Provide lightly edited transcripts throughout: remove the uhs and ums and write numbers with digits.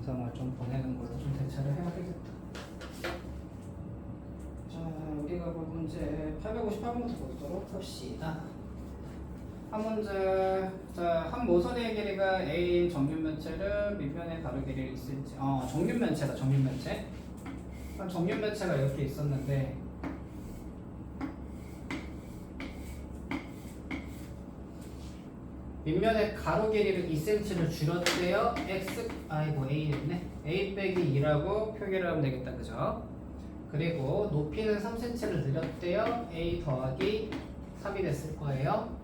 영상을 좀 보내는 걸로 좀 대처를 해야 되겠다. 자, 우리가 볼 문제 858번부터 보도록 합시다. 한 문제. 자, 한 모서리의 길이가 A인 정육면체를 밑면의 가로 길이를 있을지. 정육면체다, 정육면체. 정육면체가 이렇게 있었는데 밑면의 가로 길이를 2cm를 줄였대요. A였네. A 빼기 2라고 표기를 하면 되겠다, 그죠? 그리고 높이는 3cm를 늘렸대요. A 더하기 3이 됐을 거예요.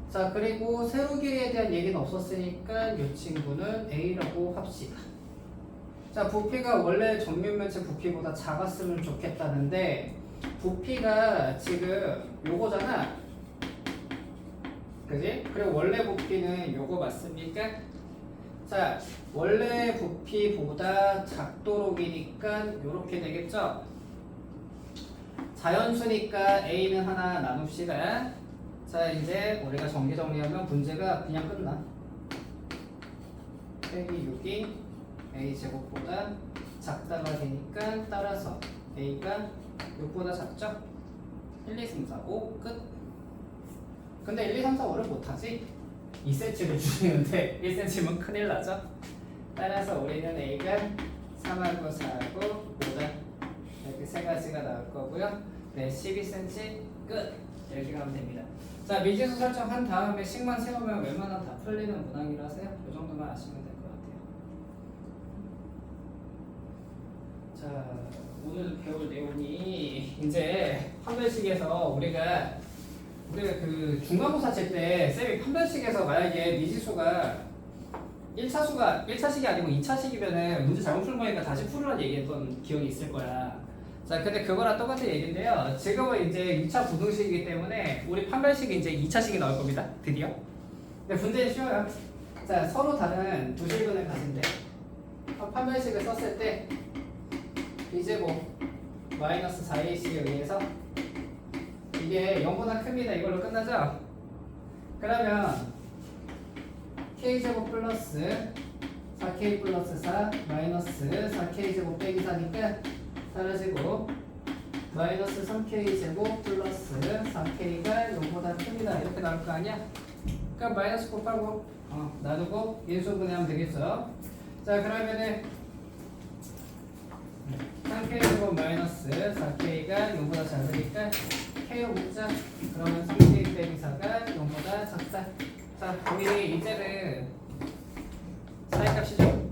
자, 그리고 세로 길이에 대한 얘기는 없었으니까 이 친구는 A라고 합시다. 자, 부피가 원래 정육면체 부피보다 작았으면 좋겠다는데 부피가 지금 요거잖아, 그지? 그리고 원래 부피는 요거 맞습니까? 자, 원래 부피보다 작도록이니까 요렇게 되겠죠? 자연수니까 A는 하나 나눕시다. 자, 이제 우리가 정리하면 문제가 그냥 끝나. 빼기 6이 A제곱보다 작다가 되니까 따라서 A가 6보다 작죠? 1, 2, 3, 4, 5 끝. 근데 1, 2, 3, 4, 5를 못하지? 2cm를 줄이는데 1cm면 큰일 나죠? 따라서 우리는 A가 3하고 4하고 5다. 이렇게 세 가지가 나올 거고요. 네, 12cm 끝. 이렇게 가면 됩니다. 자, 미지수 설정한 다음에 식만 세우면 웬만하면 다 풀리는 문항이라서요. 이 정도만 아시면 될 것 같아요. 자, 오늘 배울 내용이 이제 판별식에서 우리가 그 중간고사 칠 때 쌤이 판별식에서 만약에 미지수가 1차식이 아니고 2차식이면은 문제 잘못 풀은 거니까 다시 풀으라는 얘기했던 기억이 있을 거야. 자, 근데 그거랑 똑같은 얘기인데요. 지금은 이제 2차 부등식이기 때문에 우리 판별식이 이제 2차식이 나올 겁니다. 드디어. 근데 문제는 쉬워요. 자, 서로 다른 두 실근을 가진대. 판별식을 썼을 때 B제곱 마이너스 4AC에 의해서 이게 0보다 큽니다. 이걸로 끝나죠? 그러면 K제곱 플러스 4K 플러스 4 마이너스 4K제곱 빼기 4니까 사라지고 마이너스 3K제곱 플러스 4K가 0보다 큽니다. 이렇게 나올 거 아니야? 그러니까 마이너스 곱하고 나누고 인수분해하면 되겠죠? 자, 그러면은 3K제곱 마이너스 4K가 0보다 작으니까 K로 묶자. 그러면 3K 빼기 4가 0보다 작다. 자, 우리 이제는 사이값이죠?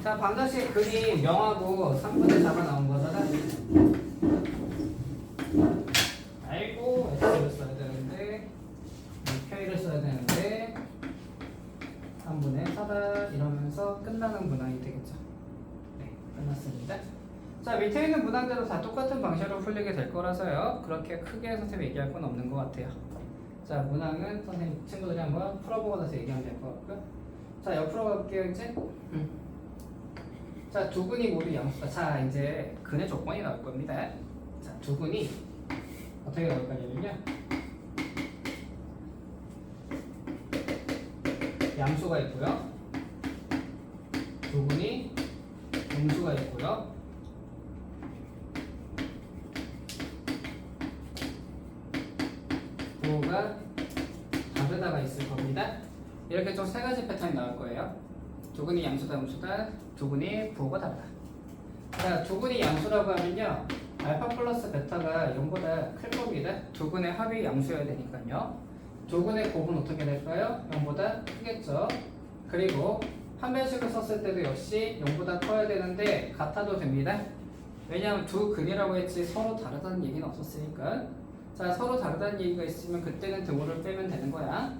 자, 반드시 그림 0하고 3분의 4가 나온 거잖아. 아이고, X를 써야 되는데 K를 써야 되는데 3분의 4다 이러면서 끝나는 문항이 되겠죠. 네, 끝났습니다. 자, 밑에 있는 문항대로 다 똑같은 방식으로 풀리게 될 거라서요. 그렇게 크게 선생님이 얘기할 건 없는 것 같아요. 자, 문항은 선생님 친구들이 한번 풀어보고 나서 얘기하면 될 것 같고요. 자, 옆으로 가볼게요. 이제 자, 두 근이 모두 양수다. 자, 이제 근의 조건이 나올 겁니다. 자, 두 근이 어떻게 나올 거냐면요, 양수가 있고요, 두 근이 음수가 있고요, 부호가 다르다가 있을 겁니다. 이렇게 좀 세 가지 패턴이 나올 거예요. 두 근이 양수다, 음수다, 두 근이 부호가 다르다. 자, 두 근이 양수라고 하면요, 알파 플러스 베타가 0보다 클 겁니다. 두 근의 합이 양수여야 되니까요. 두 근의 곱은 어떻게 될까요? 0보다 크겠죠. 그리고 판별식을 썼을 때도 역시 0보다 커야 되는데 같아도 됩니다. 왜냐하면 두 근이라고 했지 서로 다르다는 얘기는 없었으니까. 자, 서로 다르다는 얘기가 있으면 그때는 등호를 빼면 되는 거야.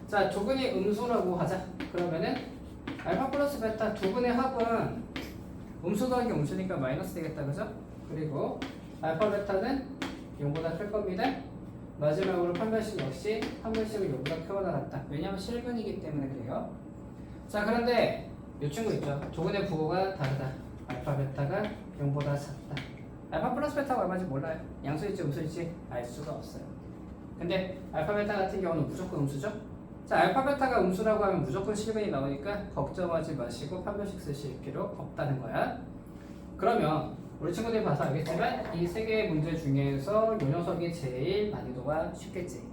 자, 두 근이 음수라고 하자. 그러면은 알파 플러스 베타 두 근의 합은 음수 더하기 음수니까 마이너스 되겠다, 그죠? 그리고 알파 베타는 0보다 클 겁니다. 마지막으로 판별식 역시 판별식은 0보다 크거나 같다. 왜냐하면 실근이기 때문에 그래요. 자, 그런데 이 친구 있죠? 두 근의 부호가 다르다. 알파 베타가 0보다 작다. 알파 플러스 베타가 얼마인지 몰라요. 양수일지 음수일지 알 수가 없어요. 근데 알파 베타 같은 경우는 무조건 음수죠? 자, 알파 베타가 음수라고 하면 무조건 실근이 나오니까 걱정하지 마시고 판별식 쓰실 필요 없다는 거야. 그러면 우리 친구들이 봐서 알겠지만 이 세 개의 문제 중에서 요 녀석이 제일 난이도가 쉽겠지.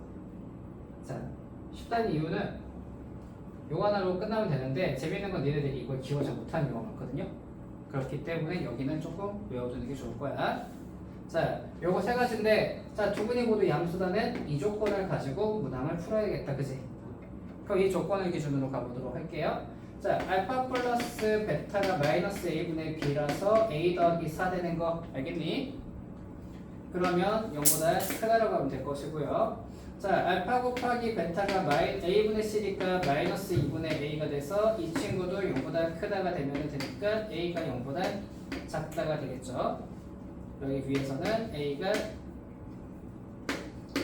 자, 쉽다는 이유는 요 하나로 끝나면 되는데 재밌는 건 니네들이 이걸 기억 잘 못하는 경우가 많거든요. 그렇기 때문에 여기는 조금 외워두는 게 좋을 거야. 자, 요거 세 가지인데, 자, 두 분이 모두 양수다는 이 조건을 가지고 문항을 풀어야겠다, 그지? 그럼 이 조건을 기준으로 가보도록 할게요. 자, 알파 플러스 베타가 마이너스 a분의 b라서 a 더하기 4 되는 거 알겠니? 그러면 0보다 크다라고 하면 될 것이고요. 자, 알파 곱하기 베타가 a분의 c니까 마이너스 2분의 a가 돼서 이 친구도 0보다 크다가 되면 되니까 a가 0보다 작다가 되겠죠. 여기 위에서는 a가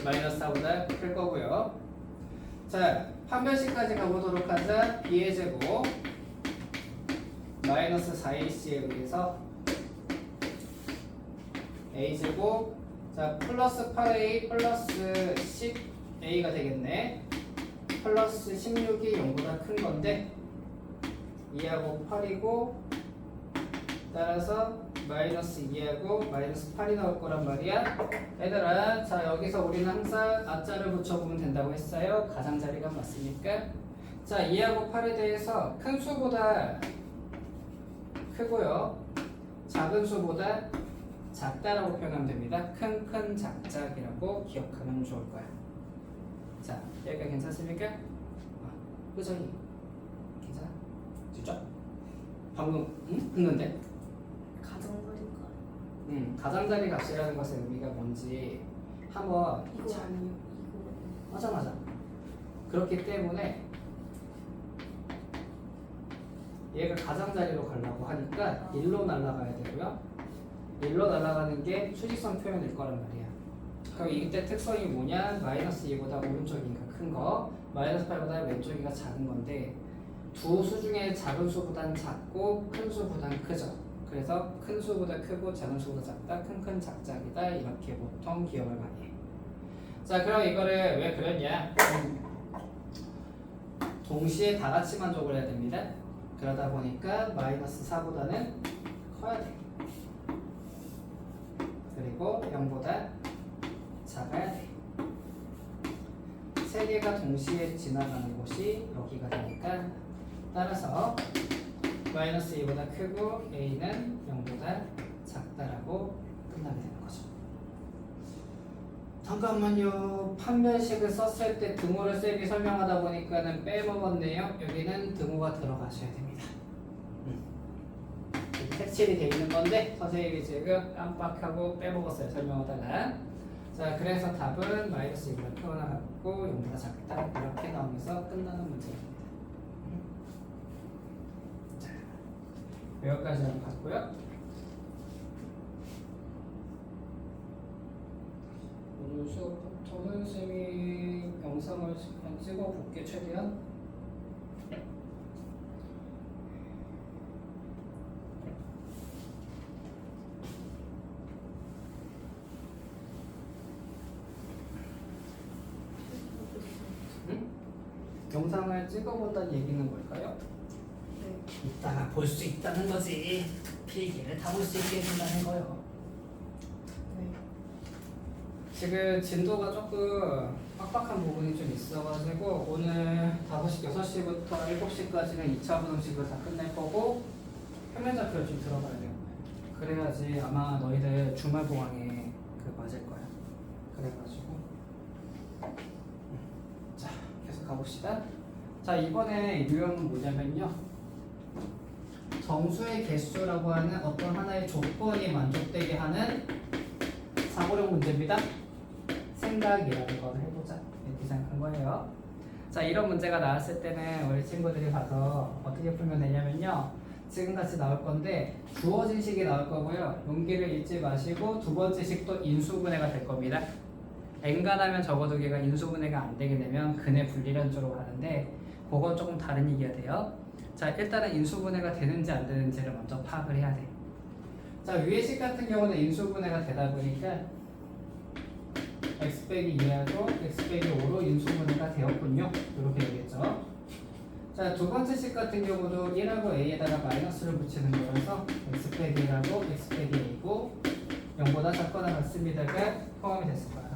마이너스 4보다 클 거고요. 자, 판별식까지 가보도록 하자. b의 제곱 마이너스 4ac에 의해서 a제곱, 자, 플러스 8a 플러스 10a가 되겠네. 플러스 16이 0보다 큰 건데 2하고 8이고 따라서 마이너스 2하고 마이너스 8이 나올 거란 말이야. 얘들아, 자, 여기서 우리는 항상 아자를 붙여보면 된다고 했어요. 가장자리가 맞으니까. 자, 2하고 8에 대해서 큰 수보다 크고요, 작은 수보다 작다라고 표현하면 됩니다. 큰 작작이라고 기억하면 좋을 거야. 자, 여기가 괜찮습니까? 그죠? 괜찮아? 진짜? 방금 했는데? 가정거리가 가장자리 값이라는 것의 의미가 뭔지 한번 이거 아니에요? 이거 맞아. 그렇기 때문에 얘가 가장자리로 가려고 하니까 1로 날아가야 되고요. 1로 날아가는 게 수직선 표현일 거란 말이야. 그럼 이때 특성이 뭐냐? 마이너스 2보다 오른쪽이니까 큰 거, 마이너스 8보다 왼쪽이가 작은 건데 두 수 중에 작은 수보단 작고 큰 수보단 크죠. 그래서 큰 수보다 크고 작은 수보다 작다, 큰 작작이다, 이렇게 보통 기억을 많이 해. 자, 그럼 이거를 왜 그렸냐? 동시에 다 같이 만족을 해야 됩니다. 그러다 보니까 마이너스 4보다는 커야 돼. 그리고 0보다 작아야 돼. 세 개가 동시에 지나가는 곳이 여기가 되니까, 따라서 마이너스 2보다 크고 a는 0보다 작다라고 끝나게 되는 거죠. 잠깐만요. 판별식을 썼을 때 등호를 쌤이 설명하다 보니까는 빼먹었네요. 여기는 등호가 들어가셔야 됩니다. 색칠이 되어 있는 건데 선생님이 지금 깜빡하고 빼먹었어요. 설명하다가. 자, 그래서 답은 마이너스 2보다 크거나 같고 0보다 작다, 이렇게 나오면서 끝나는 문제입니다. 자, 여기까지 한번 봤고요. 오늘 수업부터는 쌤이 영상을 찍어볼게 최대한. 영상을 찍어본다는 얘기는 뭘까요? 네. 이따가 볼 수 있다는 거지. 필기를 다 볼 수 있게 해준다는 거요. 네. 지금 진도가 조금 빡빡한 부분이 좀 있어가지고 오늘 5시, 6시부터 7시까지는 2차 분홍식을 다 끝낼 거고 평면좌표를 좀 들어가야 돼요. 그래야지 아마 너희들 주말 보강에 맞을 거야. 그래가지고 자, 계속 가봅시다. 자, 이번에 유형은 뭐냐면요, 정수의 개수라고 하는 어떤 하나의 조건이 만족되게 하는 사고력 문제입니다. 생각이라는 걸 해보자, 이렇게 생각한 거예요. 자, 이런 문제가 나왔을 때는 우리 친구들이 봐서 어떻게 풀면 되냐면요, 지금같이 나올 건데 주어진 식이 나올 거고요. 용기를 잊지 마시고 두 번째 식도 인수분해가 될 겁니다. 엔간하면 적어도 걔가 인수분해가 안 되게 되면 근의 분리련조로 가는데 그건 조금 다른 얘기가 돼요. 자, 일단은 인수분해가 되는지 안 되는지를 먼저 파악을 해야 돼. 자, 위의 식 같은 경우는 인수분해가 되다 보니까 x 빼기 2하고 x 빼기 5로 인수분해가 되었군요. 이렇게 되겠죠. 자, 두 번째 식 같은 경우도 1하고 a에다가 마이너스를 붙이는 거라서 x 빼기 1하고 x 빼기 a고 0보다 작거나 같습니다가 포함이 됐을 거야.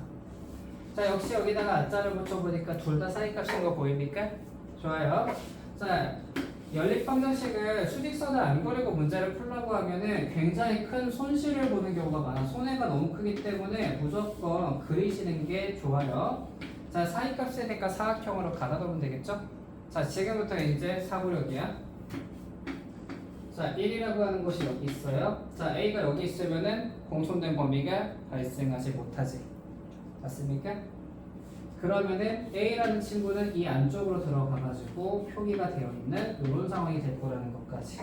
자, 역시 여기다가 아자를 붙여보니까 둘 다 사이값인 거 보입니까? 좋아요. 자, 연립방정식을 수직선을 안 그리고 문제를 풀려고 하면은 굉장히 큰 손실을 보는 경우가 많아. 손해가 너무 크기 때문에 무조건 그리시는 게 좋아요. 자, 사이값이니까 사각형으로 가다놓으면 되겠죠? 자, 지금부터 이제 사고력이야. 자, 1이라고 하는 것이 여기 있어요. 자, A가 여기 있으면은 공통된 범위가 발생하지 못하지. 맞습니까? 그러면은 A라는 친구는 이 안쪽으로 들어가가지고 표기가 되어 있는 이런 상황이 될 거라는 것까지.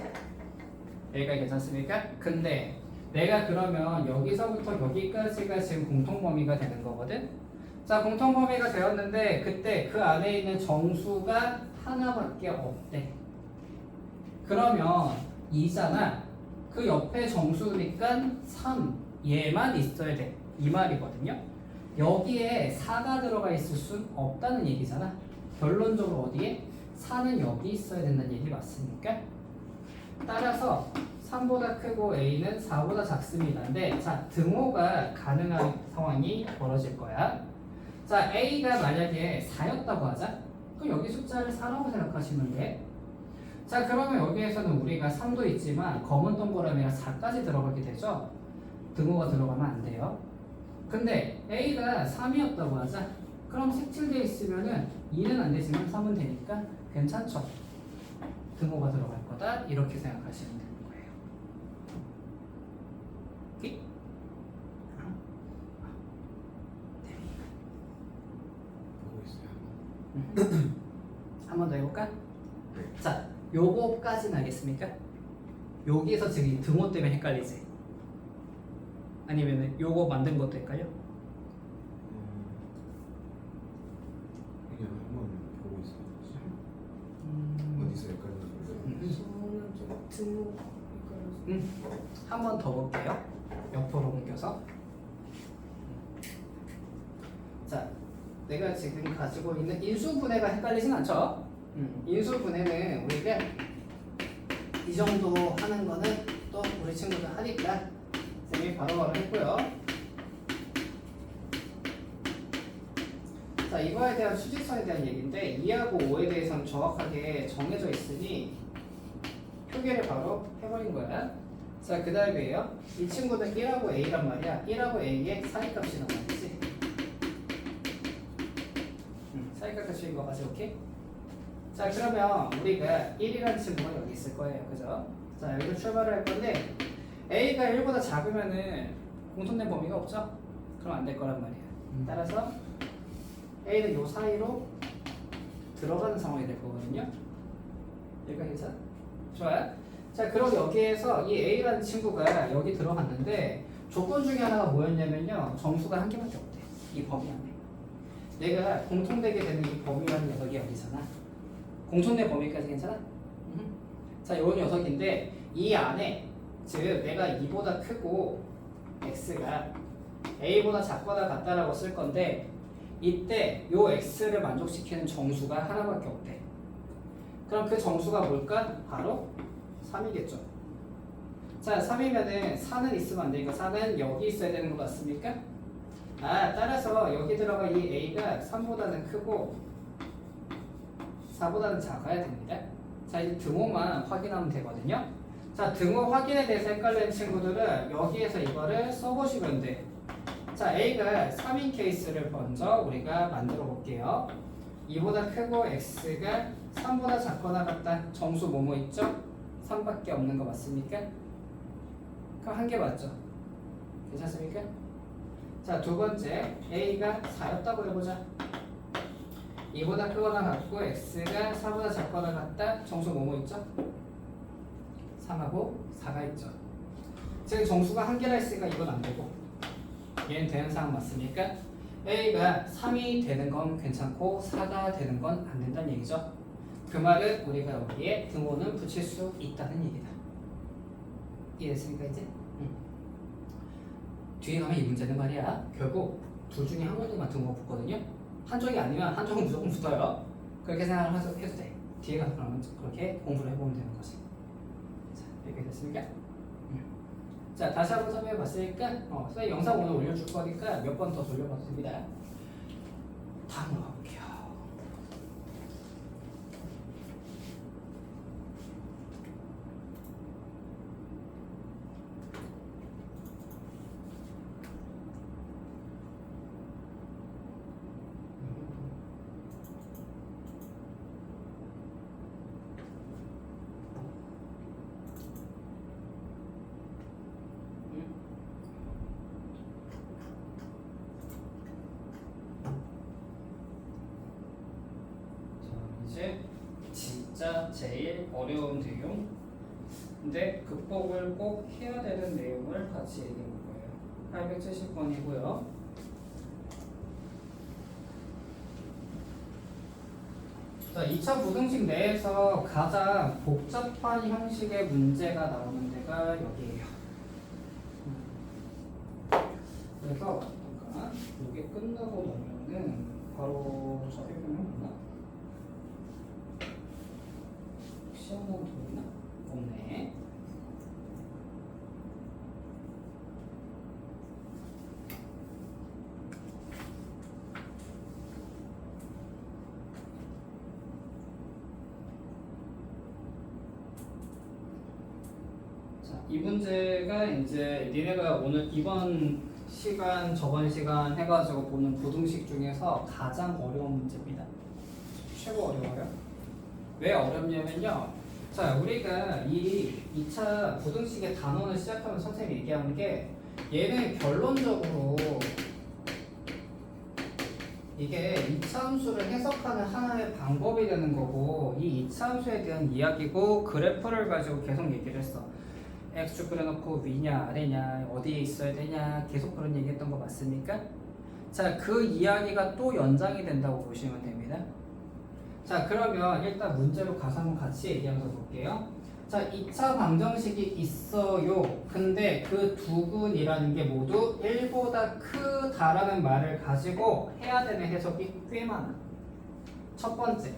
A가 괜찮습니까? 근데 내가 그러면 여기서부터 여기까지가 지금 공통범위가 되는 거거든? 자, 공통범위가 되었는데 그때 그 안에 있는 정수가 하나밖에 없대. 그러면 2잖아. 그 옆에 정수니까 3. 얘만 있어야 돼. 이 말이거든요. 여기에 4가 들어가 있을 순 없다는 얘기잖아. 결론적으로 어디에? 4는 여기 있어야 된다는 얘기 맞습니까? 따라서 3보다 크고 A는 4보다 작습니다인데, 자, 등호가 가능한 상황이 벌어질 거야. 자, A가 만약에 4였다고 하자. 그럼 여기 숫자를 4라고 생각하시면 돼. 자, 그러면 여기에서는 우리가 3도 있지만 검은 동그라미가 4까지 들어가게 되죠. 등호가 들어가면 안 돼요. 근데 A가 3이었다고 하자. 그럼 색칠되어 있으면은 2는 안 되지만 3은 되니까 괜찮죠. 등호가 들어갈 거다. 이렇게 생각하시면 되는 거예요. 오케이? 보고 있어요. 한 번 더 해볼까? 네. 자, 요거까지는 알겠습니까? 여기에서 지금 이 등호 때문에 헷갈리지? 아니면 요거 만든 것도 헷갈려? 그냥 한번 보고 있어요. 어디서 헷갈리는지. 저는 좀 등호가 헷갈려서. 한 번 더 볼게요. 옆으로 옮겨서. 자, 내가 지금 가지고 있는 인수분해가 헷갈리진 않죠? 인수분해는 우리가 이 정도 하는 거는 또 우리 친구들 하니까 쌤이 바로바로 했고요. 자, 이거에 대한 수직선에 대한 얘기인데 2하고 5에 대해서는 정확하게 정해져 있으니 표기를 바로 해버린 거야. 자, 그 다음에요. 이 친구는 1하고 A란 말이야. 1하고 A의 사이값이 나와야지. 사이값 값인 거 맞아, 오케이? 자, 그러면 우리가 1이라는 친구가 여기 있을 거예요. 그죠? 자, 여기서 출발을 할 건데 A가 1보다 작으면은 공통된 범위가 없죠? 그럼 안 될 거란 말이야. 따라서 A는 요 사이로 들어가는 상황이 될 거거든요. 여기가 괜찮아? 좋아요. 자, 그럼 여기에서 이 A라는 친구가 여기 들어갔는데 조건 중에 하나가 뭐였냐면요. 정수가 한 개밖에 없대. 이 범위 안에. 내가 공통되게 되는 이 범위라는 녀석이 여기잖아. 공통된 범위까지 괜찮아? 자, 요 녀석인데 이 안에 즉 내가 2보다 크고 x가 a보다 작거나 같다라고 쓸 건데 이때 요 x를 만족시키는 정수가 하나밖에 없대. 그럼 그 정수가 뭘까? 바로 3이겠죠. 자, 3이면은 4는 있으면 안 되니까 4는 여기 있어야 되는 거 맞습니까? 아, 따라서 여기 들어가 이 a가 3보다는 크고 4보다는 작아야 됩니다. 자, 이제 등호만 확인하면 되거든요. 자, 등호 확인에 대해서 헷갈리는 친구들은 여기에서 이거를 써보시면 돼. 자, A가 3인 케이스를 먼저 우리가 만들어 볼게요. 2보다 크고 X가 3보다 작거나 같다. 정수 뭐뭐 있죠? 3밖에 없는 거 맞습니까? 그럼 한 개 맞죠? 괜찮습니까? 자, 두 번째 A가 4였다고 해보자. 2보다 크거나 같고 X가 4보다 작거나 같다. 정수 뭐뭐 있죠? 3하고 4가 있죠. 지금 정수가 한 개라 했으니까 이건 안 되고 얘는 되는 상황 맞습니까? A가 3이 되는 건 괜찮고 4가 되는 건 안 된다는 얘기죠. 그 말은 우리가 여기에 등호는 붙일 수 있다는 얘기다. 이해됐습니까 이제? 뒤에 가면 이 문제는 말이야. 결국 둘 중에 한 군데만 등호가 붙거든요. 한쪽이 아니면 한쪽은 무조건 붙어요. 그렇게 생각을 해도 돼. 뒤에 가서 그러면 그렇게 공부를 해보면 되는 거지. 자, 이렇게 됐습니까? 자, 다시 한번 설명해봤으니까 선생님 영상 오늘 올려줄 거니까 몇 번 더 돌려봐도 됩니다. 다음으로 가볼게요. 이제 진짜 제일 어려운 내용 근데 극복을 꼭 해야 되는 내용을 같이 얘기해 볼 거예요. 870번이고요. 자, 2차 부등식 내에서 가장 복잡한 형식의 문제가 나오는 데가 여기예요. 그래서 잠깐 이게 끝나고 나면은 바로 저 해보면 시험은 보이나? 없네. 자, 이 문제가 이제 니네가 오늘 이번 시간, 저번 시간 해가지고 보는 부등식 중에서 가장 어려운 문제입니다. 최고 어려워요. 왜 어렵냐면요. 자, 우리가 이 2차 부등식의 단원을 시작하면 선생님이 얘기하는 게 얘는 결론적으로 이게 2차 함수를 해석하는 하나의 방법이 되는 거고 이 2차 함수에 대한 이야기고 그래프를 가지고 계속 얘기를 했어. x축 그려놓고 위냐 아래냐 어디에 있어야 되냐 계속 그런 얘기했던 거 맞습니까? 자, 그 이야기가 또 연장이 된다고 보시면 됩니다. 자, 그러면 일단 문제로 가서 한번 같이 얘기하면서 볼게요. 자, 2차 방정식이 있어요. 근데 그 두 근이라는 게 모두 1보다 크다라는 말을 가지고 해야 되는 해석이 꽤 많아. 첫 번째,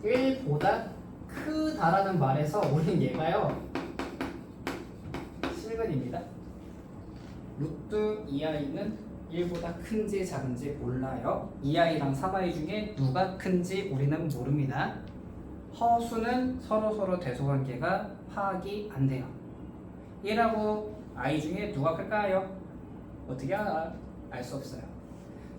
1보다 크다라는 말에서 우린 얘가요 실근입니다. 루트 2i는 1보다 큰지 작은지 몰라요. 2i랑 3i 중에 누가 큰지 우리는 모릅니다. 허수는 서로 대소관계가 파악이 안 돼요. 1하고 i 중에 누가 클까요? 어떻게 알아? 알 수 없어요.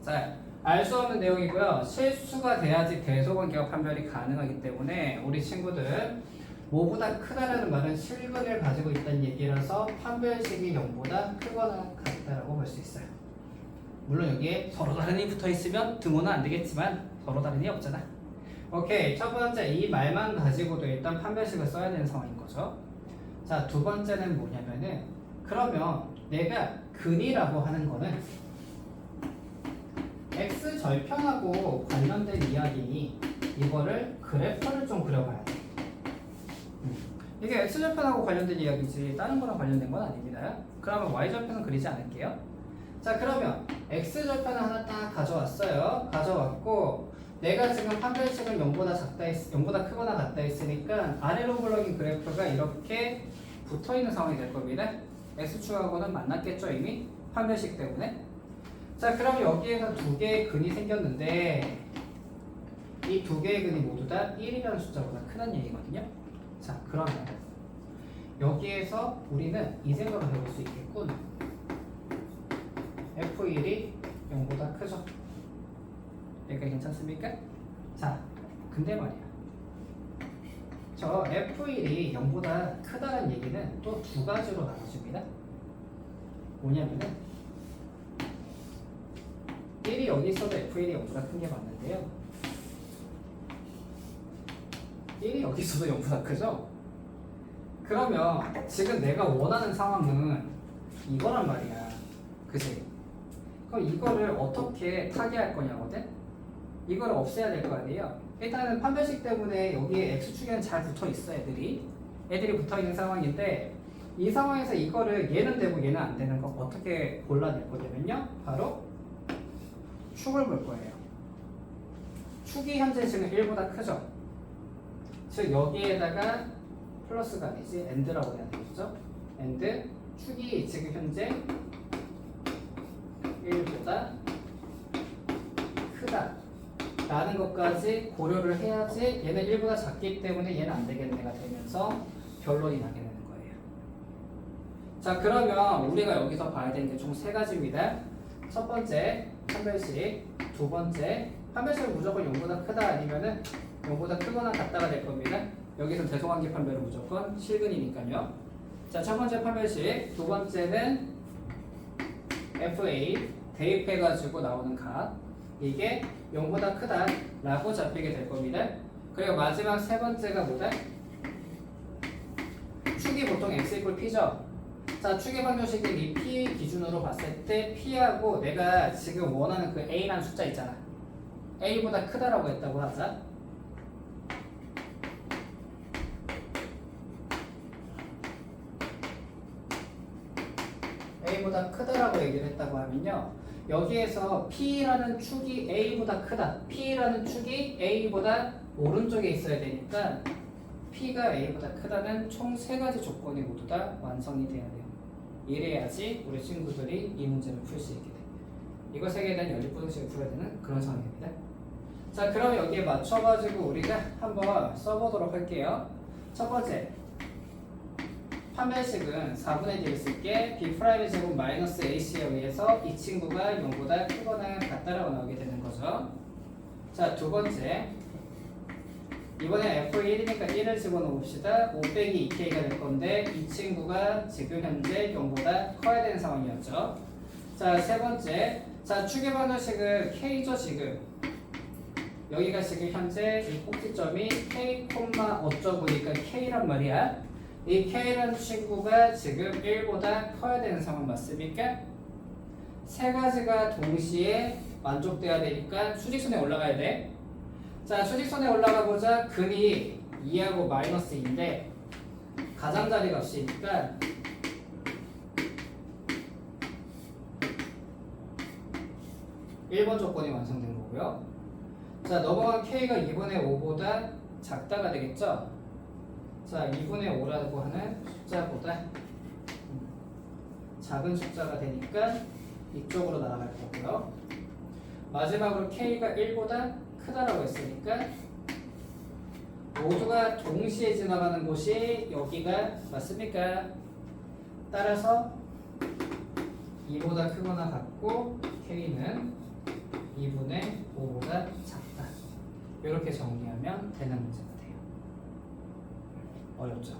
자, 알 수 없는 내용이고요. 실수가 돼야지 대소관계가 판별이 가능하기 때문에 우리 친구들 뭐보다 크다라는 말은 실근을 가지고 있다는 얘기라서 판별식이 0보다 크거나 같다라고 볼 수 있어요. 물론 여기에 서로 다른이 붙어 있으면 등호는 안 되겠지만 서로 다른이 없잖아. 오케이, 첫 번째 이 말만 가지고도 일단 판별식을 써야 되는 상황인 거죠. 자, 두 번째는 뭐냐면은 그러면 내가 근이라고 하는 거는 x 절편하고 관련된 이야기니 이거를 그래프를 좀 그려봐야 돼. 이게 x 절편하고 관련된 이야기지 다른 거랑 관련된 건 아닙니다. 그러면 y 절편은 그리지 않을게요. 자, 그러면 x 절편을 하나 딱 가져왔어요. 가져왔고 내가 지금 판별식은 0보다 크거나 같다 했으니까 아래로 블럭인 그래프가 이렇게 붙어있는 상황이 될 겁니다. x축하고는 만났겠죠 이미 판별식 때문에. 자, 그럼 여기에서 두 개의 근이 생겼는데 이 두 개의 근이 모두 다 1이라는 숫자보다 크다는 얘기거든요. 자, 그러면 여기에서 우리는 이 생각을 해볼 수 있겠군. F1이 0보다 크죠? 여기까지 괜찮습니까? 자, 근데 말이야. 저 F1이 0보다 크다는 얘기는 또 두 가지로 나눠집니다. 뭐냐면은 1이 여기 있어도 F1이 0보다 큰 게 맞는데요. 1이 여기 있어도 0보다 크죠? 그러면 지금 내가 원하는 상황은 이거란 말이야. 그치? 그럼 이거를 어떻게 타개할 거냐거든? 이거를 없애야 될 거 아니에요? 일단은 판별식 때문에 여기에 X축에는 잘 붙어 있어 애들이 붙어 있는 상황인데 이 상황에서 이거를 얘는 되고 얘는 안 되는 거 어떻게 골라낼 거냐면요 바로 축을 볼 거예요. 축이 현재 지금 1보다 크죠? 즉 여기에다가 플러스가 아니지 AND라고 해야 되겠죠? AND 축이 지금 현재 1보다 크다 라는 것까지 고려를 해야지 얘는 1보다 작기 때문에 얘는 안 되겠네가 되면서 결론이 나게 되는 거예요. 자, 그러면 우리가 여기서 봐야 되는 게 총 3가지입니다. 첫 번째 판별식, 두 번째 판별식은 무조건 0보다 크다 아니면은 0보다 크거나 같다가 될 겁니다. 여기서 대소관계 판별은 무조건 실근이니까요. 자, 첫 번째 판별식, 두 번째는 FA 대입해가지고 나오는 값, 이게 0보다 크다라고 잡히게 될 겁니다. 그리고 마지막 세 번째가 뭐다? 축이 보통 x 이퀄 p죠. 자, 축의 방정식이 이 p 기준으로 봤을 때 p하고 내가 지금 원하는 그 a라는 숫자 있잖아. a보다 크다라고 했다고 하자. a보다 크다라고 얘기를 했다고 하면요. 여기에서 p라는 축이 a보다 크다. p라는 축이 a보다 오른쪽에 있어야 되니까 p가 a보다 크다는 총 3가지 조건이 모두 다 완성이 돼야 돼요. 이래야지 우리 친구들이 이 문제를 풀 수 있게 돼. 이거 3개에 대한 연립부등식을 풀어야 되는 그런 상황입니다. 자, 그럼 여기에 맞춰가지고 우리가 한번 써보도록 할게요. 첫 번째 판별식은 4분의 D를 쓸게 B'의 제곱 마이너스 AC에 의해서 이 친구가 0보다 크거나 같다라고 나오게 되는 거죠. 자, 두 번째 이번엔 F1이니까 1을 집어넣읍시다. 5 빼기 2K가 될 건데 이 친구가 지금 현재 0보다 커야 되는 상황이었죠. 자, 세 번째 자, 축의 방정식은 K죠 지금. 여기가 지금 현재 이 꼭지점이 K, 어쩌고니까 K란 말이야. 이 K라는 친구가 지금 1보다 커야 되는 상황 맞습니까? 3가지가 동시에 만족돼야 되니까 수직선에 올라가야 돼. 자, 수직선에 올라가 보자. 근이 2하고 마이너스 2인데 가장자리 값이니까 (1번) 조건이 완성된 거고요. 자, 넘어간 K가 2분의 5보다 작다가 되겠죠? 자, 2분의 5라고 하는 숫자보다 작은 숫자가 되니까 이쪽으로 날아갈 거고요. 마지막으로 K가 1보다 크다라고 했으니까 모두가 동시에 지나가는 곳이 여기가 맞습니까? 따라서 2보다 크거나 같고 K는 2분의 5보다 작다. 이렇게 정리하면 되는 문제가 돼요. 어렵죠?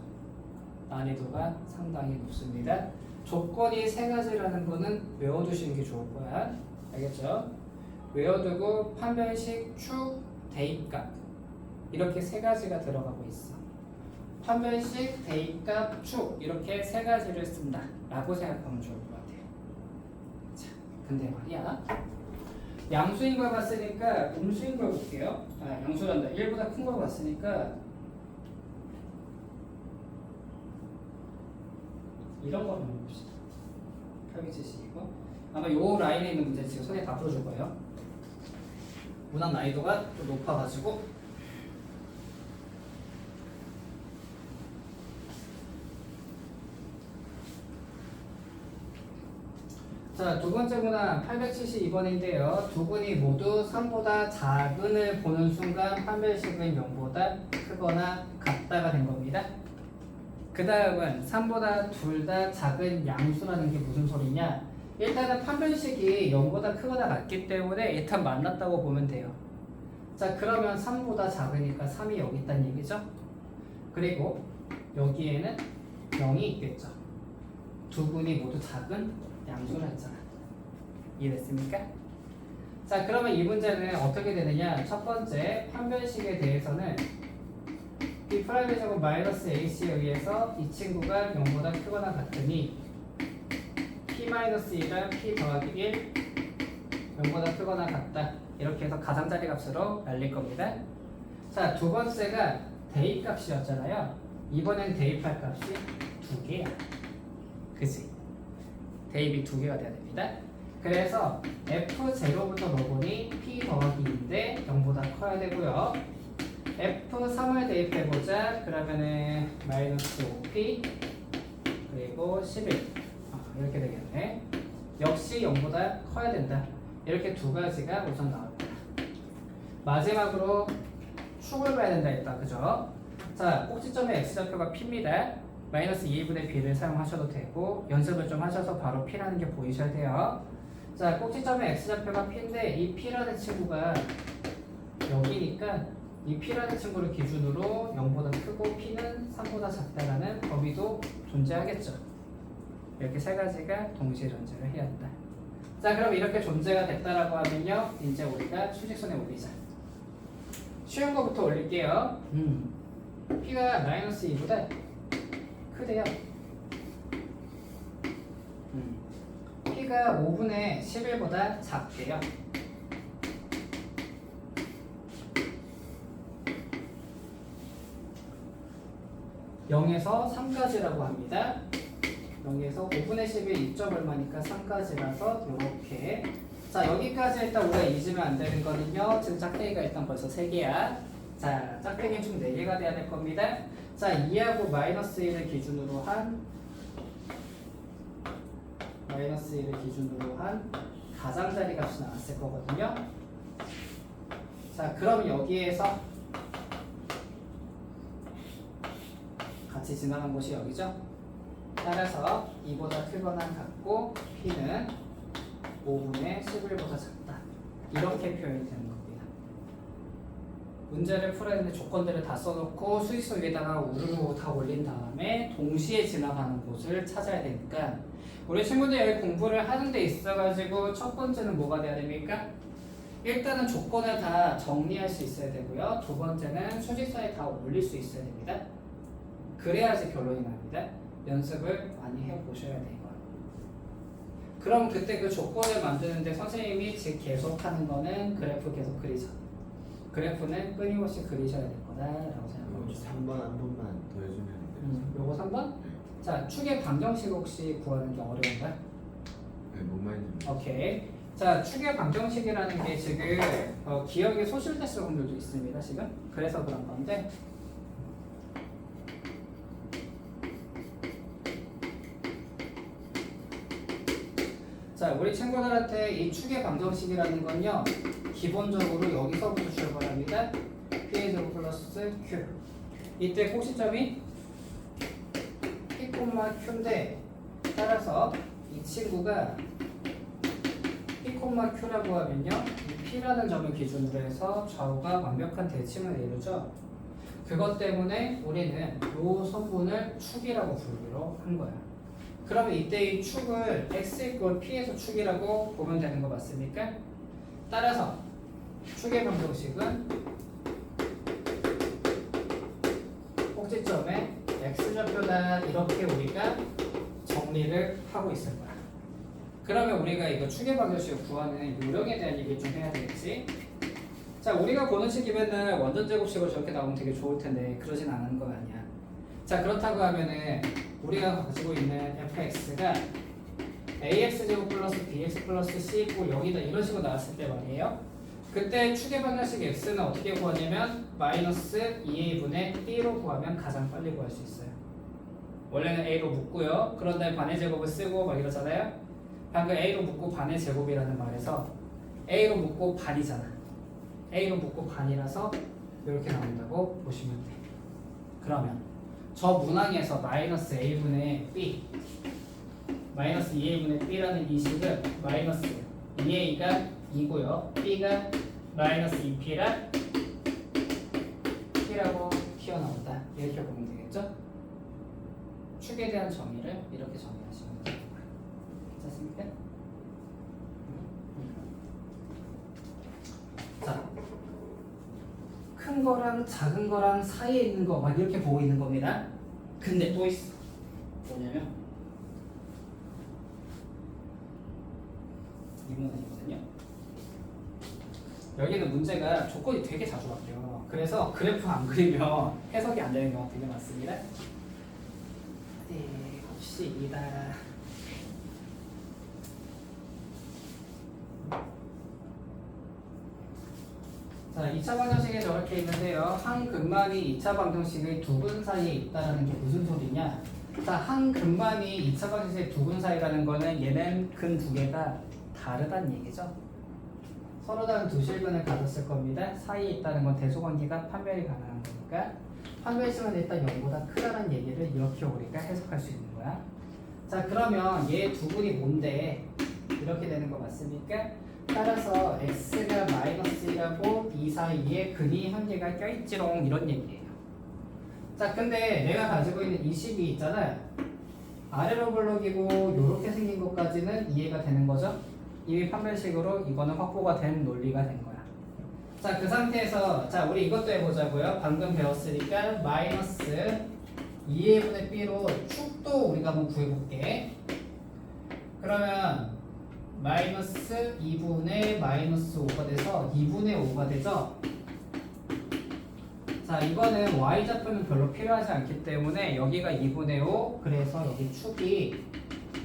난이도가 상당히 높습니다. 조건이 3가지라는 거는 외워두시는 게 좋을 거야. 알겠죠? 외워두고 판별식, 축, 대입값 이렇게 3가지가 들어가고 있어. 판별식, 대입값, 축 이렇게 3가지를 쓴다 라고 생각하면 좋을 것 같아요. 자, 근데 말이야 양수인 걸 봤으니까 음수인 걸 볼게요. 아, 양수란다. 1보다 큰 걸 봤으니까 이런 거 한번 봅시다. 870이고 아마 요 라인에 있는 문제 지금 손에 다 풀어줄 거예요. 문항 난이도가 좀 높아가지고 자, 두 번째 문항 872번인데요. 두 분이 모두 3보다 작은을 보는 순간 판별식은 0보다 크거나 같다가 된 겁니다. 그 다음은 3보다 둘 다 작은 양수라는 게 무슨 소리냐? 일단은 판별식이 0보다 크거나 같기 때문에 일단 만났다고 보면 돼요. 자, 그러면 3보다 작으니까 3이 여기 있다는 얘기죠? 그리고 여기에는 0이 있겠죠. 두 분이 모두 작은 양수라 했잖아. 이해됐습니까? 자, 그러면 이 문제는 어떻게 되느냐? 첫 번째 판별식에 대해서는 B'의 제곱 마이너스 AC에 의해서 이 친구가 0보다 크거나 같으니 P-2가 P 더하기 1 0보다 크거나 같다. 이렇게 해서 가장자리 값으로 날릴 겁니다. 자, 두 번째가 대입값이었잖아요. 이번엔 대입할 값이 2개야. 그치? 대입이 2개가 돼야 됩니다. 그래서 F0부터 넣어보니 P 더하기 2인데 0보다 커야 되고요. F3을 대입해보자. 그러면은 마이너스 5P 그리고 11 이렇게 되겠네. 역시 0보다 커야 된다. 이렇게 두 가지가 우선 나올 거야. 마지막으로 축을 봐야 된다 했다. 그죠? 자, 꼭지점의 X좌표가 P입니다. 마이너스 2분의 B를 사용하셔도 되고 연습을 좀 하셔서 바로 P라는 게 보이셔야 돼요. 자, 꼭지점의 X좌표가 P인데 이 P라는 친구가 여기니까 이 P라는 친구를 기준으로 0보다 크고 P는 3보다 작다라는 범위도 존재하겠죠. 이렇게 세 가지가 동시에 존재를 해야 한다. 자, 그럼 이렇게 존재가 됐다라고 하면요, 이제 우리가 수직선에 올리자. 쉬운 거부터 올릴게요. P가 마이너스 2보다 크대요. P가 5분의 11보다 작대요. (0에서) 3까지라고 합니다. 0에서 5분의 10이 2점 얼마니까 3까지라서 이렇게. 자, 여기까지 일단 우리가 잊으면 안 되는 거는요, 지금 짝대기가 일단 벌써 3개야. 자, 짝대기는 총 4개가 돼야 될 겁니다. 자, 2하고 마이너스 1을 기준으로 한 가장자리 값이 나왔을 거거든요. 자, 그럼 여기에서 같이 지나간 곳이 여기죠. 따라서 2보다 크거나 같고 P는 5분의 11보다 작다. 이렇게 표현이 되는 겁니다. 문제를 풀어야 되는데 조건들을 다 써놓고 수직선 위에다가 우르르 다 올린 다음에 동시에 지나가는 곳을 찾아야 되니까 우리 친구들 여기 공부를 하는 데 있어가지고 첫 번째는 뭐가 돼야 됩니까? 일단은 조건을 다 정리할 수 있어야 되고요. 두 번째는 수직선에 다 올릴 수 있어야 됩니다. 그래야지 결론이 납니다. 연습을 많이 해보셔야 돼요. 그럼 그때 그 조건을 만드는데 선생님이 즉 계속하는 거는 그래프 계속 그리죠. 그래프는 끊임없이 그리셔야 될 거다라고 생각합니다. 3번 한 번만 더 해주면 돼요. 요거 3번? 자, 축의 방정식 혹시 구하는 게 어려운가요? 네, 뭔 말인지. 오케이. 자, 축의 방정식이라는 게 지금 기억에 소실됐을 분들도 있습니다. 지금. 그래서 그런 건데 자, 우리 친구들한테 이 축의 방정식이라는 건요, 기본적으로 여기서부터 출발합니다. P제곱 플러스 Q. 이때 꼭지점이 P, Q인데 따라서 이 친구가 P, Q라고 하면요, 이 P라는 점을 기준으로 해서 좌우가 완벽한 대칭을 이루죠. 그것 때문에 우리는 이 선분을 축이라고 부르기로 한 거야. 그러면 이때 이 축을 x = p에서 축이라고 보면 되는 거 맞습니까? 따라서 축의 방정식은 꼭지점에 x좌표다 이렇게 우리가 정리를 하고 있을 거야. 그러면 우리가 이거 축의 방정식을 구하는 요령에 대한 얘기 좀 해야 되겠지? 자, 우리가 보는 식이 맨날 원전 제곱식으로 저렇게 나오면 되게 좋을 텐데 그러진 않은 거 아니야. 자, 그렇다고 하면은 우리가 가지고 있는 fx가 ax제곱 플러스 bx 플러스 c고 0이다 이런 식으로 나왔을 때 말이에요. 그때 축의 방정식 x는 어떻게 구하냐면 마이너스 2a분의 b로 구하면 가장 빨리 구할 수 있어요. 원래는 a로 묶고요. 그런 다음에 반의 제곱을 쓰고 막 이러잖아요. 방금 a로 묶고 반의 제곱이라는 말에서 a로 묶고 반이잖아. a로 묶고 반이라서 이렇게 나온다고 보시면 돼. 그러면 저 문항에서 마이너스 a분의 b 마이너스 2a분의 b라는 이 식은 마이너스 2a가 2고요 b가 마이너스 2p라 p라고 튀어나온다 이렇게 보면 되겠죠? 축에 대한 정의를 이렇게 정의하시면 됩니다. 괜찮습니까? 자, 큰 거랑 작은 거랑 사이에 있는 거 막 이렇게 보고 있는 겁니다. 근데 또 있어. 뭐냐면 이 문항이거든요. 여기는 문제가 조건이 되게 자주 바뀌어요. 그래서 그래프 안 그리면 해석이 안 되는 경우가 되게 많습니다. 네, 봅시다. 자, 2차 방정식에 저렇게 있는데요. 한 근만이 2차 방정식의 두 근 사이에 있다는 게 무슨 소리냐? 자, 한 근만이 2차 방정식의 두 근 사이라는 거는 얘는 근 두 개가 다르다는 얘기죠. 서로 다른 두 실근을 가졌을 겁니다. 사이에 있다는 건 대소관계가 판별이 가능한 거니까 판별식은 일단 0보다 크다는 얘기를 이렇게 우리가 해석할 수 있는 거야. 자, 그러면 얘 두 근이 뭔데? 이렇게 되는 거 맞습니까? 따라서 x가 -1하고 이 사이에 근이 한 개가 껴있지롱 이런 얘기예요. 자, 근데 내가 가지고 있는 이 식이 있잖아요. 아래로 블록이고 요렇게 생긴 것까지는 이해가 되는 거죠. 이미 판별식으로 이거는 확보가 된 논리가 된 거야. 자, 그 상태에서 자, 우리 이것도 해보자고요. 방금 배웠으니까 마이너스 2분의 b로 축도 우리가 한번 구해볼게. 그러면 마이너스 2분의 마이너스 5가 돼서 2분의 5가 되죠. 자, 이거는 y좌표는 별로 필요하지 않기 때문에 여기가 2분의 5, 그래서 여기 축이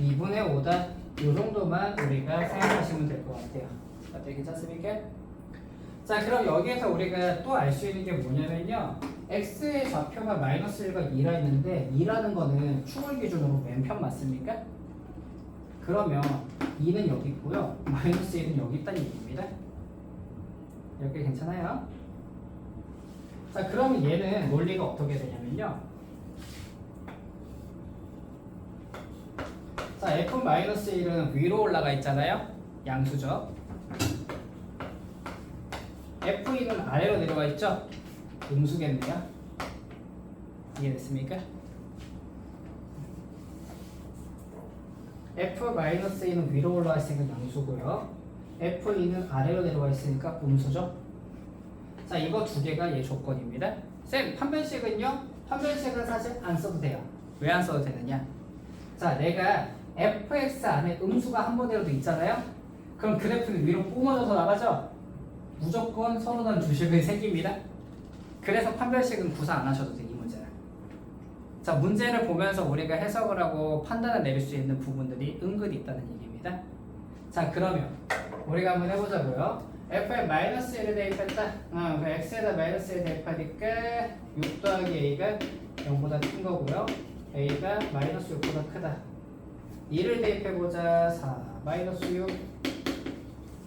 2분의 5다. 이 정도만 우리가 생각하시면 될 것 같아요. 어때, 괜찮습니까? 자, 그럼 여기에서 우리가 또 알 수 있는 게 뭐냐면요. x의 좌표가 마이너스 1과 2라 있는데 2라는 거는 축을 기준으로 왼편 맞습니까? 그러면 2는 여기 있고요. 마이너스 1은 여기 있다는 얘기입니다. 이렇게 괜찮아요? 자, 그러면 얘는 논리가 어떻게 되냐면요. 자, f-1은 위로 올라가 있잖아요. 양수죠. f2는 아래로 내려가 있죠. 음수겠네요. 이해됐습니까? f-2는 위로 올라가 있으니까 양수고요. f2는 아래로 내려가 있으니까 음수죠. 자, 이거 두 개가 얘 조건입니다. 쌤, 판별식은요? 판별식은 사실 안 써도 돼요. 왜 안 써도 되느냐? 자, 내가 fx 안에 음수가 한 번이라도 있잖아요? 그럼 그래프는 위로 뿜어져서 나가죠? 무조건 서로 다른 두 실근이 생깁니다. 그래서 판별식은 구사 안 하셔도 돼, 이 문제는. 자, 문제를 보면서 우리가 해석을 하고 판단을 내릴 수 있는 부분들이 은근히 있다는 얘기입니다. 자, 그러면 우리가 한번 해보자고요. f에 마이너스 1을 대입했다. 그 x에다 마이너스 1 대입하니까 6 더하기 a가 0보다 큰 거고요. a가 마이너스 6보다 크다. 2를 대입해보자. 4 마이너스 6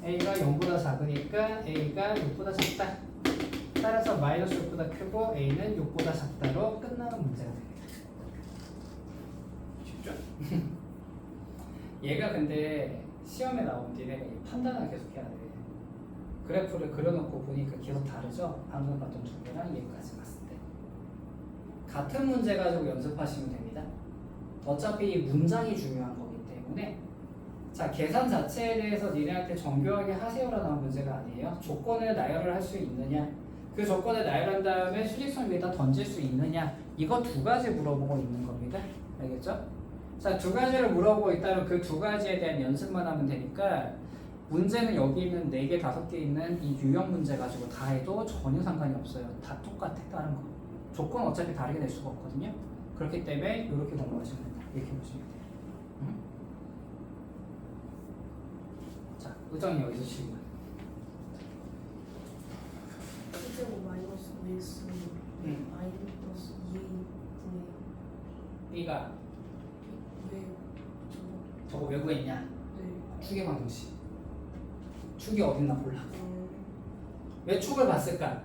a가 0보다 작으니까 a가 6보다 작다. 따라서 마이너스 6보다 크고 a는 6보다 작다로 끝나는 문제가 됩니다. 쉽죠? 얘가 근데 시험에 나온 뒤에 판단을 계속 해야 돼. 그래프를 그려놓고 보니까 계속 다르죠? 방금 봤던 정보랑 얘까지 봤을 때. 같은 문제 가지고 연습하시면 됩니다. 어차피 이 문장이 중요한 거기 때문에. 자, 계산 자체에 대해서 니네한테 정교하게 하세요라는 문제가 아니에요. 조건을 나열을 할 수 있느냐, 그 조건을 나열한 다음에 수직선 위에다 던질 수 있느냐, 이거 두 가지 물어보고 있는 겁니다. 알겠죠? 자, 두 가지를 물어보고 있다면 그 두 가지에 대한 연습만 하면 되니까 문제는 여기 있는 4개, 5개 있는 이 유형 문제 가지고 다 해도 전혀 상관이 없어요. 다 똑같아, 다른 거. 조건 어차피 다르게 낼 수가 없거든요. 그렇기 때문에 이렇게 공부하시면 된다. 이렇게 보시면 돼요. 자, 의정이 여기서 질문. X제곱 마이너스 5x 마이너스 2분의 B가 왜 저거 왜 구했냐? 네. 축의 방정식. 축이 어딨나 몰라. 왜 축을 봤을까?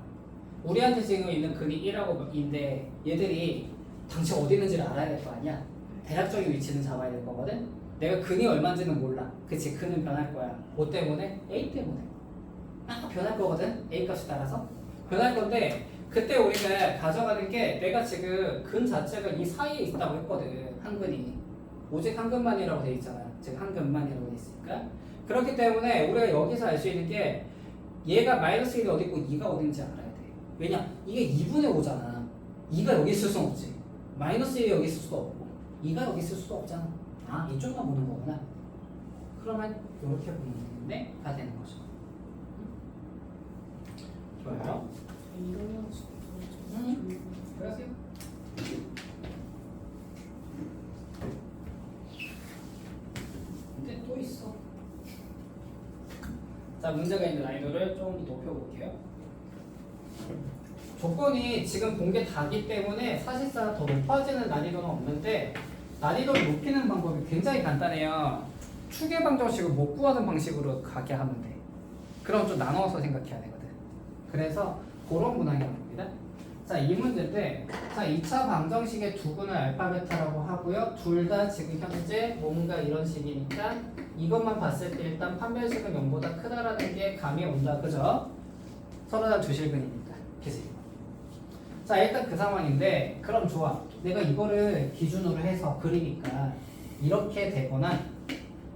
우리한테 지금 있는 근이 1하고 2인데 얘들이 당시 어디 있는지를 알아야 될 거 아니야? 대략적인 위치는 잡아야 될 거거든? 내가 근이 얼마인지는 몰라. 그치, 근은 변할 거야. 뭐 때문에? A 때문에. 변할 거거든? A 값에 따라서. 변할 건데 그때 우리가 가져가는 게 내가 지금 근 자체가 이 사이에 있다고 했거든. 한 근이. 오직 한 근만이라고 돼 있잖아. 지금 한 근만이라고 돼 있으니까. 그렇기 때문에 우리가 여기서 알 수 있는 게 얘가 마이너스 1이 어디 있고 2가 어딘지 알아야 돼. 왜냐? 이게 2분의 5잖아. 2가 여기 있을 수는 없지. 마이너스 1이 여기 있을 수도 없고 2가 여기 있을 수도 없잖아. 아, 이쪽만 보는 거구나. 그러면 이렇게 보는 데가 되는 거죠. 좋아요. 이런 형식으로 그러세요. 근데 또 있어. 자, 문제가 있는 난이도를 좀 높여볼게요. 조건이 지금 본 게 다기 때문에 사실상 더 높아지는 난이도는 없는데 난이도를 높이는 방법이 굉장히 간단해요. 추계 방정식을 못 구하는 방식으로 가게 하면 돼. 그럼 좀 나눠서 생각해야 되거든. 그래서 그런 문항이 나옵니다. 자, 이 문제인데, 자, 2차 방정식의 두근을 알파 베타라고 하고요. 둘 다 지금 현재 뭔가 이런 식이니까 이것만 봤을 때 일단 판별식은 0보다 크다라는 게 감이 온다. 그죠? 서로 다 주실근이니까. 그지? 자, 일단 그 상황인데, 그럼 좋아. 내가 이거를 기준으로 해서 그리니까 이렇게 되거나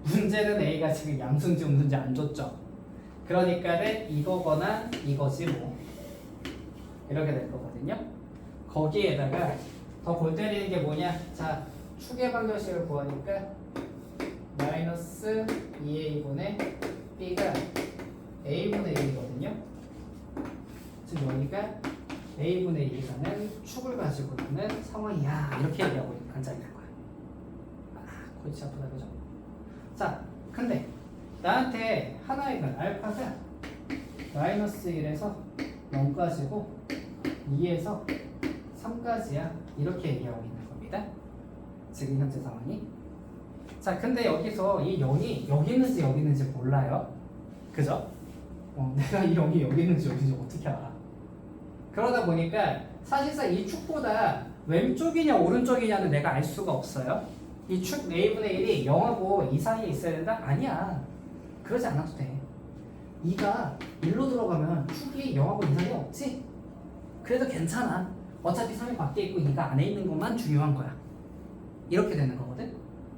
문제는 A가 지금 양수인지 음수인지 안 줬죠. 그러니까는 이거거나 이거지 뭐. 이렇게 될 거거든요. 거기에다가 더 골 때리는 게 뭐냐? 자, 추계 방정식을 구하니까 마이너스 2a분의 b가 a분의 1이거든요. 지금 여기가 a분의 2라는 축을 가지고 있는 상황이야. 이렇게 얘기하고 있는 간장이 될 거야. 아, 골치 아프다, 그죠? 자, 근데 나한테 하나의 건 알파가 마이너스 1에서 0까지고 2에서 3까지야. 이렇게 얘기하고 있는 겁니다. 지금 현재 상황이. 자, 근데 여기서 이 0이 여기 있는지 여기 있는지 몰라요. 그죠? 내가 이 0이 여기 있는지 여기 있는지 어떻게 알아? 그러다 보니까 사실상 이 축보다 왼쪽이냐 오른쪽이냐는 내가 알 수가 없어요. 이 축 4분의 1이 0하고 2 사이에 있어야 된다? 아니야. 그러지 않아도 돼. 2가 1로 들어가면 축이 0하고 2 사이에 없지? 그래도 괜찮아. 어차피 3이 밖에 있고 2가 안에 있는 것만 중요한 거야. 이렇게 되는 거거든.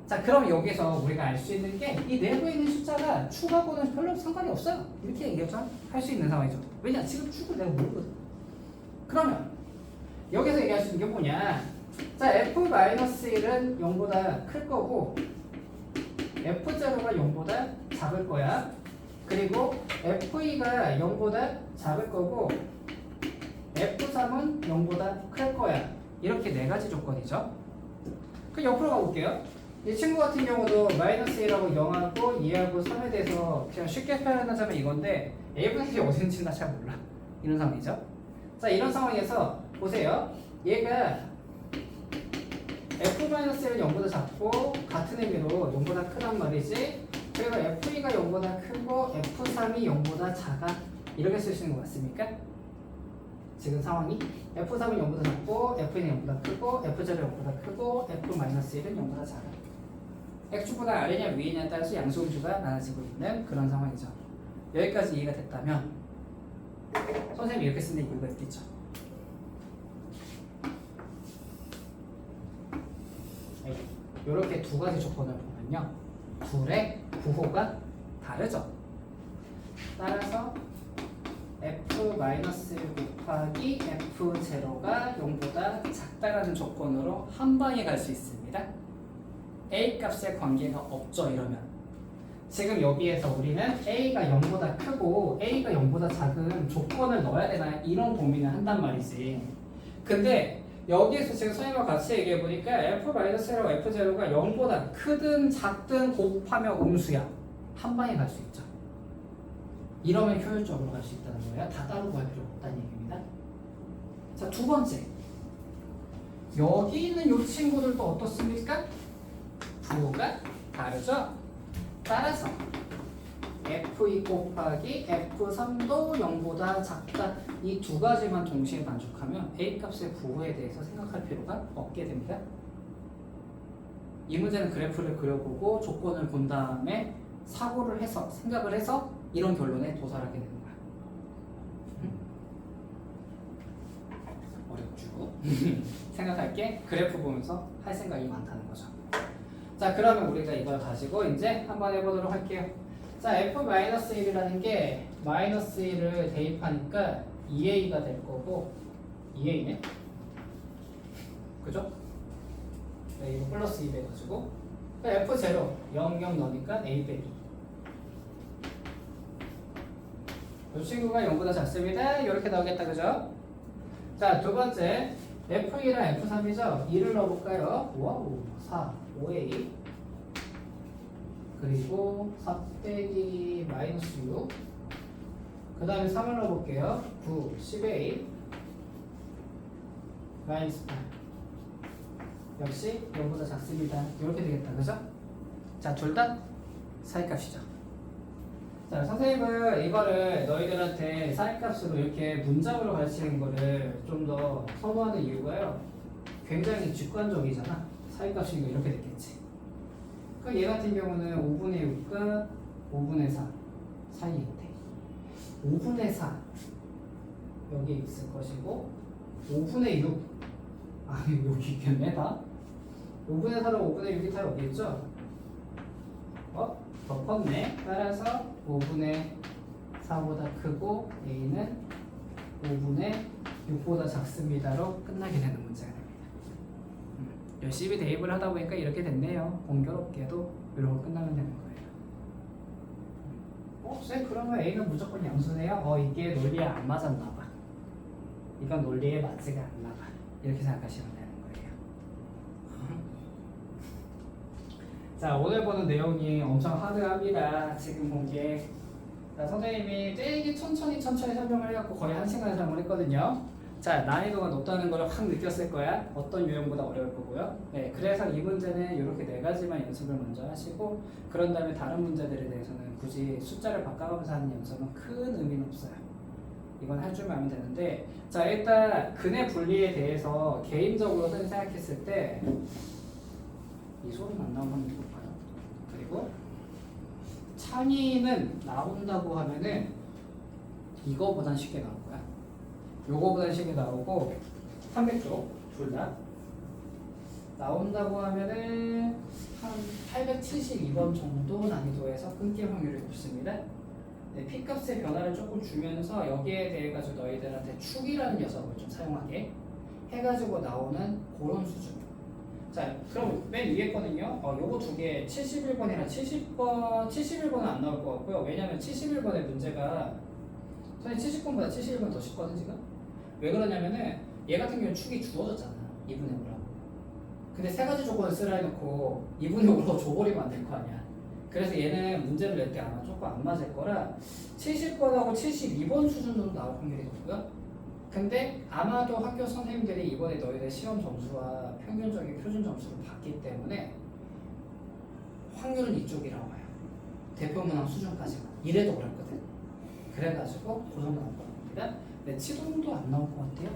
자, 그럼 여기서 우리가 알 수 있는 게 이 내부에 있는 숫자가 축하고는 별로 상관이 없어요. 이렇게 얘기해서 할 수 있는 상황이죠. 왜냐? 지금 축을 내가 모르거든. 그러면 여기서 얘기할 수 있는 게 뭐냐? 자, f-1은 0보다 클 거고 f0가 0보다 작을 거야. 그리고 f2가 0보다 작을 거고 f3은 0보다 클 거야. 이렇게 네 가지 조건이죠. 그 옆으로 가볼게요. 이 친구 같은 경우도 마이너스 1하고 0하고 2하고 3에 대해서 그냥 쉽게 표현하자면 이건데 a분의 1이 어딘지 나 잘 몰라. 이런 상황이죠. 자, 이런 상황에서 보세요. 얘가 f-1은 0보다 작고 같은 의미로 0보다 크단 말이지. 그리고 f2가 0보다 크고 f3이 0보다 작아. 이렇게 쓸 수 있는 거 맞습니까? 지금 상황이 f3은 0보다 작고 f2는 0보다 크고 f0은 0보다 크고 f-1은 0보다 작아. x축보다 아래냐 위에냐에 따라서 양수음수가 나눠지고 있는 그런 상황이죠. 여기까지 이해가 됐다면 선생님이 이렇게 쓰는 이유가 있겠죠. 이렇게 두 가지 조건을 보면요, 둘의 부호가 다르죠. 따라서 f-1 곱하기 f0가 0보다 작다라는 조건으로 한 방에 갈 수 있습니다. a 값의 관계가 없죠. 이러면 지금 여기에서 우리는 a가 0보다 크고 a가 0보다 작은 조건을 넣어야 되나 이런 고민을 한단 말이지. 근데 여기에서 지금 선생님과 같이 얘기해보니까 f-1하고 f0가 0보다 크든 작든 곱하면 음수야. 한 방에 갈 수 있죠. 이러면 효율적으로 갈 수 있다는 거예요. 다 따로 구할 필요 없다는 얘기입니다. 자, 두 번째. 여기 있는 이 친구들도 어떻습니까? 부호가 다르죠? 따라서 f2 곱하기 f3도 0보다 작다. 이 두 가지만 동시에 만족하면 a 값의 부호에 대해서 생각할 필요가 없게 됩니다. 이 문제는 그래프를 그려보고 조건을 본 다음에 사고를 해서 생각을 해서 이런 결론에 도달하게 되는 거야. 어렵죠? 생각할게 그래프 보면서 할 생각이 많다는 거죠. 자, 그러면 우리가 이걸 가지고 이제 한번 해보도록 할게요. 자, f-1이라는 게 마이너스 1을 대입하니까 2a가 될 거고 2a네. 그죠? 네, 이거 플러스 2 돼가지고 f0 0 0 넣으니까 a 빼기. 이 친구가 0보다 작습니다. 이렇게 나오겠다. 그죠? 자, 두 번째 f2랑 f3이죠? 2를 넣어볼까요? 와우, 4 5a 그리고 4 빼기 마이너스 6 그 다음에 3을 넣어볼게요. 9, 10A 마이너스 8 역시 0보다 작습니다. 이렇게 되겠다. 그죠? 자, 둘 다 사이값이죠. 자, 선생님은 이거를 너희들한테 사이값으로 이렇게 문장으로 가르치는 거를 좀 더 선호하는 이유가요. 굉장히 직관적이잖아. 사이값이니까 이렇게 됐겠지. 그럼 얘 같은 경우는 5분의 6과 5분의 4 사이에 있대. 5분의 4 여기 있을 것이고 5분의 6 아니 여기 있겠네 다. 5분의 4랑 5분의 6이 다 여기 있죠. 더 컸네. 따라서 5분의 4보다 크고 A는 5분의 6보다 작습니다로 끝나게 되는 문제가 됩니다. 열심히 대입을 하다 보니까 이렇게 됐네요. 공교롭게도 이러고 끝나면 되는 거예요. 쌤 그러면 A는 무조건 양수네요? 이게 논리에 안 맞았나 봐. 이건 논리에 맞지가 않나 봐. 이렇게 생각하시면 되는 거예요. 자, 오늘 보는 내용이 엄청 하드합니다. 지금 본 게. 자, 선생님이 되게 천천히 설명을 해갖고 거의 1시간을 설명을 했거든요. 자, 난이도가 높다는 걸 확 느꼈을 거야. 어떤 유형보다 어려울 거고요. 네, 그래서 이 문제는 이렇게 4가지만 연습을 먼저 하시고 그런 다음에 다른 문제들에 대해서는 굳이 숫자를 바꿔가면서 하는 연습은 큰 의미는 없어요. 이건 할 줄만 하면 되는데, 자, 일단 근의 분리에 대해서 개인적으로 생각했을 때 이 소리는 안 나오면 해볼까요? 그리고 창의는 나온다고 하면은 이거보단 쉽게 나올 거야. 요거보단 쉽게 나오고 300쪽 둘 다 나온다고 하면은 한 872번 정도 난이도에서 끊길 확률이 높습니다. 네, P값의 변화를 조금 주면서 여기에 대해 가지고 너희들한테 축이라는 녀석을 좀 사용하게 해가지고 나오는 그런 수준. 자, 그럼 맨 위에 거는요. 요거 두 개 71번이랑 70번, 71번은 안 나올 것 같고요. 왜냐면 71번의 문제가 선생님 70번보다 71번 더 쉽거든 지금. 왜 그러냐면은 얘 같은 경우는 축이 주어졌잖아. 2분의 5라고. 근데 3가지 조건을 쓰라 해놓고 2분의 5로 줘버리면 안 될 거 아니야. 그래서 얘는 문제를 낼 때 아마 조금 안 맞을 거라 70번하고 72번 수준 정도 나올 확률이 높고요. 근데 아마도 학교 선생님들이 이번에 너희들 시험 점수와 평균적인 표준 점수를 봤기 때문에 확률은 이쪽이라고 봐요. 대표문항 수준까지만. 이래도 어렵거든. 그래가지고 그 정도 나올 겁니다. 네, 치동도 안 나올 것 같아요.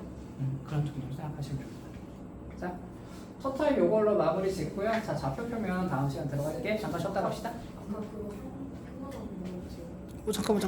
그런 정도 생각하시면 좋을 것 같아요. 자, 토탈 요걸로 마무리 짓고요. 자, 좌표표면 다음 시간 들어갈게. 잠깐 쉬었다 갑시다. 아까 그거 하나만 물어보세요. 잠깐만.